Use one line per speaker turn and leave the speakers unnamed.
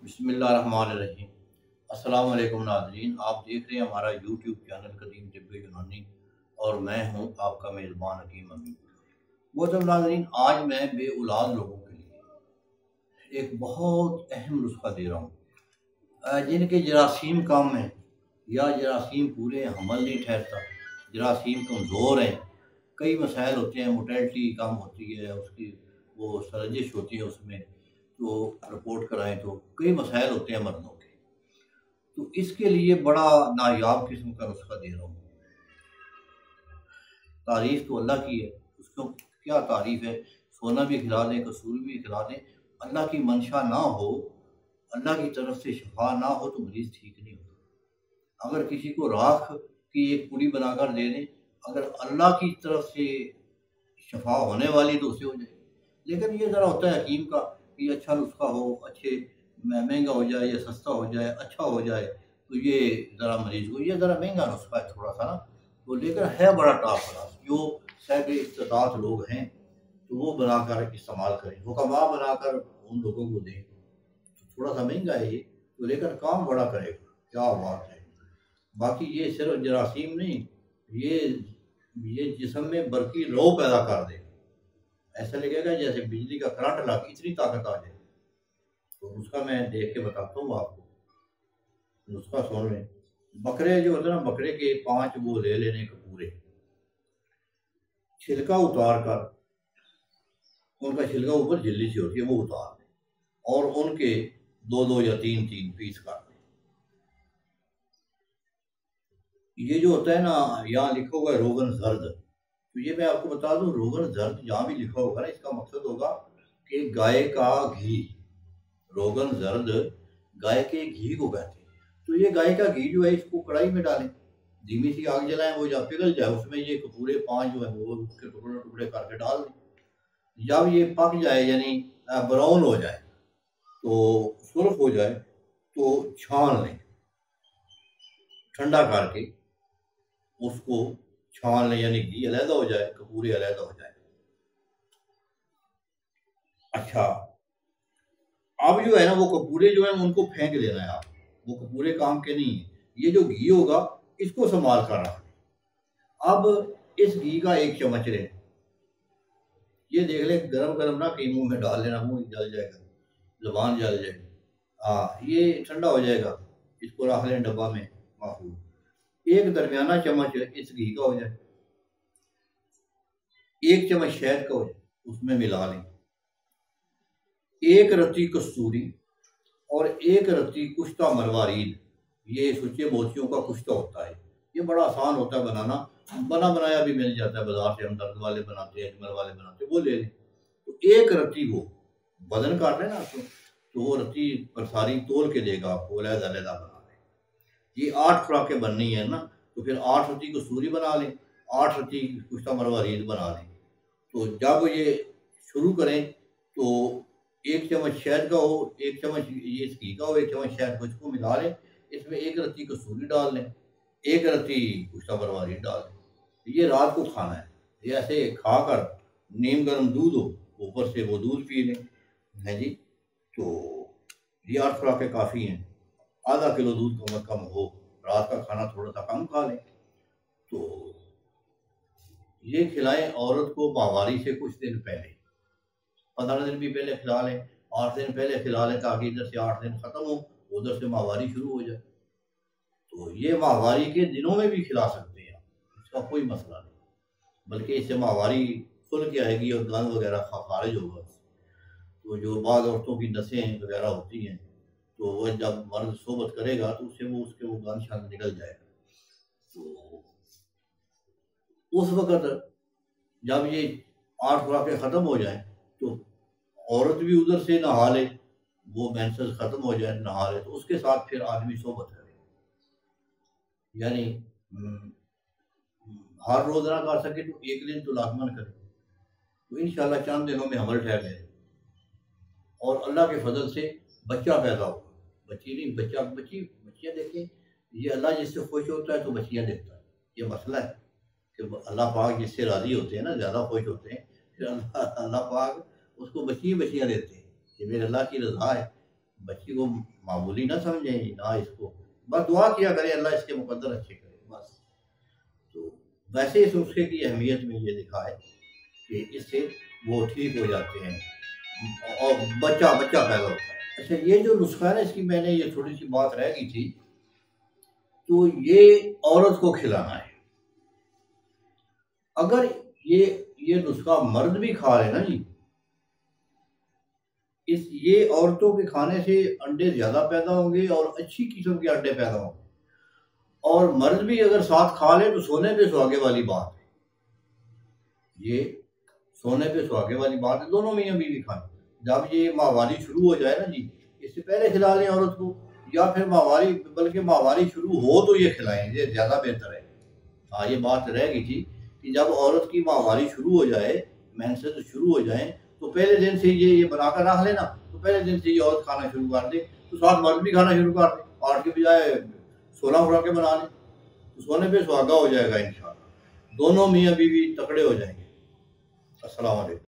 बिस्मिल्लाहिर्रहमानिर्रहीम। अस्सलाम वालेकुम नाज़रीन, आप देख रहे हैं हमारा यूट्यूब चैनल कदीम तिब्बे यूनानी और मैं हूं आपका मेज़बान हकीम अमीन। मोहतरम नाज़रीन, आज मैं बे औलाद लोगों के लिए एक बहुत अहम नुस्खा दे रहा हूँ। जिनके जरासीम कम हैं या जरासीम पूरे हमल नहीं ठहरता, जरासीम कमज़ोर हैं, कई मसाइल होते हैं, मोटेलिटी कम होती है, उसकी वो सर्जिश होती है उसमें, तो रिपोर्ट कराएं तो कई मसाइल होते हैं मर्दों के। तो इसके लिए बड़ा नायाब किस्म का नुस्खा दे रहा हूँ। तारीफ तो अल्लाह की है, उसको क्या तारीफ है। सोना भी खिला दें, कसूर भी खिला दें, अल्लाह की मंशा ना हो, अल्लाह की तरफ से शफा ना हो तो मरीज ठीक नहीं होता। अगर किसी को राख की एक पूड़ी बनाकर दे दें, अगर अल्लाह की तरफ से शफा होने वाली तो उसे हो जाएगी। लेकिन ये ज़रा होता है हकीम का कि अच्छा नुस्खा हो, अच्छे महंगा हो जाए या सस्ता हो जाए, अच्छा हो जाए, तो ये ज़रा मरीज को ये ज़रा महंगा नुस्खा है थोड़ा सा ना, तो लेकर है बड़ा टॉप क्लास। जो शायद इस्तात लोग हैं तो वो बनाकर इस्तेमाल करें, हुक्मा बनाकर उन लोगों को दें। तो थोड़ा सा महंगा है ये, तो लेकर काम बड़ा करेगा। क्या बात है। बाकी ये सिर्फ जरासीम नहीं, ये ये जिस्म में बरकी रो पैदा कर देगा। ऐसा लगेगा जैसे बिजली का करंट लग, इतनी ताकत आ जाए। तो उसका मैं देख के बताता हूँ आपको, नुस्खा सुन लें। बकरे जो होते हैं ना, बकरे के 5 वो ले लेने के पूरे, छिलका उतार कर, उनका छिलका ऊपर झिल्ली सी होती है वो उतार दें और उनके 2-2 या 3-3 पीस काट दें। ये जो होता है ना, यहाँ लिखा हुआ है रोगन जर्द, तो ये मैं आपको बता दूं, रोगन जर्द जहाँ भी लिखा होगा ना, इसका मकसद होगा कि गाय का घी। रोगन जर्द गाय के घी को कहते हैं। तो ये गाय का घी जो है, इसको कढ़ाई में डालें, धीमी सी आग जलाएं, वो जब पिघल जाए उसमें ये पूरे 5 जो है वो उसके टुकड़े टुकड़े करके डाल दें। जब ये पक जाए यानी ब्राउन हो जाए, तो सुर्ख हो जाए, तो छान लें, ठंडा करके उसको छान लें, यानी घी अलहदा हो जाए, कपूरे अलहदा हो जाए। अच्छा, अब जो है ना, वो कपूरे जो है उनको फेंक देना है आप, वो कपूरे काम के नहीं है। ये जो घी होगा इसको संभाल कर रखना। अब इस घी का 1 चम्मच लें, ये देख लें गरम गरम ना कहीं मुंह में डाल लेना, मुंह जल जाएगा, जबान जल जाएगी। हाँ, ये ठंडा हो जाएगा, इसको रख लें डब्बा में महफूज। 1 दरमियाना चम्मच इस घी का हो जाए, 1 चम्मच शहद का हो जाए, उसमें मिला लें। 1 रत्ती कस्तूरी और 1 रत्ती कुश्ता मरवारीद, ये सुच्चे मोतियों का कुश्ता होता है। ये बड़ा आसान होता है बनाना, बना बनाया भी मिल जाता है बाजार से, हम दर्द वाले बनाते हैं, अजमल वाले बनाते हैं, वो ले लें। तो 1 रत्ती वो वजन काट लेना तो वो रत्ती पर सारी तोल के देगा आपको, अलहदा अलहदा बना लें। ये 8 खुराकें बननी है ना, तो फिर 8 रत्ती कस्तूरी बना लें, 8 रत्ती कुश्ता मरवारीद बना लें। तो जब ये शुरू करें तो 1 चम्मच शहद का हो, 1 चम्मच ये घी का हो, 1 चम्मच शहद को, इसको मिला लें। इसमें 1 रत्ती कसूरी डाल लें, 1 रत्ती कुश्ता परवारी डाल लें। ये रात को खाना है। ये ऐसे खाकर नीम गर्म दूध हो, ऊपर से वो दूध पी लें, है जी। तो ये 8 खुराकें काफ़ी हैं। आधा किलो दूध कम अज़ कम हो, रात का खाना थोड़ा सा कम खा लें। तो ये खिलाएं औरत को माहवारी से कुछ दिन पहले, 15 दिन भी पहले खिला लें, 8 दिन पहले खिला लें, ताकि इधर से 8 दिन खत्म हो, उधर से माहवारी शुरू हो जाए। तो ये माहवारी के दिनों में भी खिला सकते हैं, इसका कोई मसला नहीं, बल्कि इससे माहवारी खुल के आएगी और गंद वगैरह खारिज होगा। तो जो बाद औरतों की नसें वगैरह होती हैं, तो वह जब मर्द सोबत करेगा तो उससे वो उसके वो गंद शंद निकल जाएगा। तो उस वक्त जब ये 8 खुराकें ख़त्म हो जाएं, तो औरत भी उधर से नहा ले, वो मेंसेस खत्म हो जाए, नहा ले, तो उसके साथ फिर आदमी सोबत करे। यानी हर रोज ना कर सके तो एक दिन तो लाजमन करे, तो इंशाल्लाह चंद दिनों में हमल ठहर जाए और अल्लाह के फजल से बच्चा पैदा होगा। बच्ची नहीं, बच्चा, बच्चियाँ देखें, ये अल्लाह जिससे खुश होता है तो बच्चियाँ देता है। ये मसला है कि अल्लाह पाक जिससे राज़ी होते हैं ना, ज़्यादा खुश होते हैं, फिर अल्लाह अल्लाह पाक उसको बच्चियाँ देते हैं। ये मेरे अल्लाह की रज़ा है, बच्ची को मामूली ना समझे ना, इसको बस दुआ किया करें अल्लाह इसके मुकद्दर अच्छे करे बस। तो वैसे इस नुस्खे की अहमियत में ये लिखा है कि इससे वो ठीक हो जाते हैं और बच्चा बच्चा पैदा होता है। अच्छा, ये जो नुस्खा है ना, इसकी मैंने ये थोड़ी सी बात रह गई थी, तो ये औरत को खिलाना है। अगर ये नुस्खा मर्द भी खा ले ना जी, ये औरतों के खाने से अंडे ज्यादा पैदा होंगे और अच्छी किस्म के अंडे पैदा होंगे, और मर्द भी अगर साथ खा ले तो सोने पे सुहागे वाली बात है। ये सोने पे सुहागे वाली बात है, दोनों मियां बीवी खाएं। जब ये माहवारी शुरू हो जाए ना जी, इससे पहले खिला लें औरत को, या फिर माहवारी, बल्कि माहवारी शुरू हो तो ये खिलाएं, ये ज्यादा बेहतर है। हाँ, ये बात रह गई थी कि जब औरत की माहवारी शुरू हो जाए, मेंसेस शुरू हो जाए, तो पहले दिन से ये बनाकर रख लेना, तो पहले दिन से ये औरत खाना शुरू कर दे, तो साथ मर्द भी खाना शुरू कर दे, और के बजाय सोना उड़ा के बना लें, तो सोने पे सुहागा हो जाएगा इंशाल्लाह। दोनों मियाँ बीवी तकड़े हो जाएंगे। अस्सलाम वालेकुम।